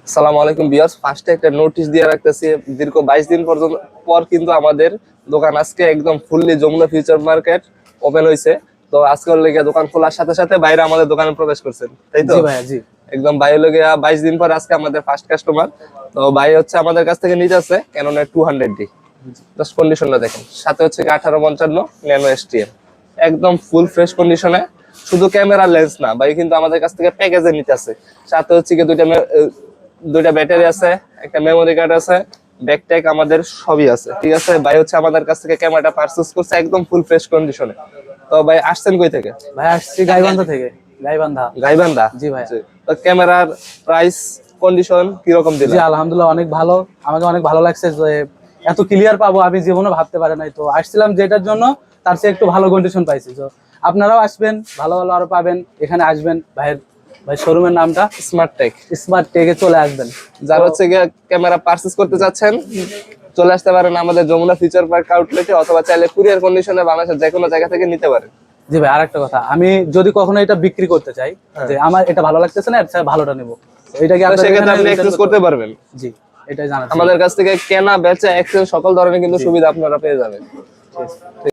আসসালামু আলাইকুম ভিউয়ার্স, ফার্স্টে একটা নোটিশ দিয়ে রাখতেছি। দীর্ঘ 22 দিন পর্যন্ত পর কিন্তু আমাদের দোকান আজকে একদম fully Jamuna future market open হইছে। তো আজকের লেগে দোকান খোলার সাথে সাথে বাইরে আমাদের দোকানে প্রবেশ করছেন, তাই তো? জি ভাইয়া, জি। একদম বাইরে লেগে 22 দিন পর আজকে আমাদের ফার্স্ট কাস্টমার। তো ভাই হচ্ছে আমাদের কাছ থেকে নিতে আছে ক্যানন 200D। জাস্ট কন্ডিশনটা দেখেন, সাথে হচ্ছে 1855 ন্যানো এসটিএম, একদম ফুল ফ্রেশ কন্ডিশনে। শুধু ক্যামেরা লেন্স না ভাই, কিন্তু আমাদের কাছ থেকে প্যাকেজে নিতে আছে। সাথে হচ্ছে কি দুইটা ব্যাটারি আছে, একটা মেমোরি কার্ড আছে, ব্যাকট্যাগ আমাদের সবই আছে, ঠিক আছে? ভাই হচ্ছে আমাদের কাছ থেকে ক্যামেরাটা পারচেজ করছে একদম ফুল ফ্রেশ কন্ডিশনে। তো ভাই আসছেন কই থেকে? ভাই আসছি গাইবান্ধা থেকে। গাইবান্ধা। গাইবান্ধা? জি ভাই। তো ক্যামেরার প্রাইস কন্ডিশন কি রকম জি দিলেন? আলহামদুলিল্লাহ অনেক ভালো। আমাকে অনেক ভালো লাগছে যে এত ক্লিয়ার পাবো আমি জীবনে ভাবতে পারি নাই। তো আসছিলাম যেটার জন্য, তার চেয়ে একটু ভালো কন্ডিশন পাইছি। তো আপনারাও আসবেন, ভালো ভালো আরো পাবেন। এখানে আসবেন, ভাই শোরুমের নামটা স্মার্ট টেক। স্মার্ট টেকে চলে আসবেন। যারা হচ্ছে ক্যামেরা পারচেজ করতে চাচ্ছেন চলে আসতে পারেন আমাদের যমুনা ফিউচার পার্ক আউটলেটে, অথবা চাইলে কুরিয়ার কন্ডিশনে বাংলাদেশের যে কোনো জায়গা থেকে নিতে পারেন। জি ভাই, আরেকটা কথা, আমি যদি কখনো এটা বিক্রি করতে চাই, যে আমার এটা ভালো লাগতেছে না, এটা ভালোটা নেব, এটা কি আপনারা সেক্ষেত্রে আপনি এক্সচেঞ্জ করতে পারবেন। জি, এটাই জানা। আমাদের কাছ থেকে কেনা বেচা এক্সচেঞ্জ সকল ধরনের কিন্তু সুবিধা আপনারা পেয়ে যাবেন।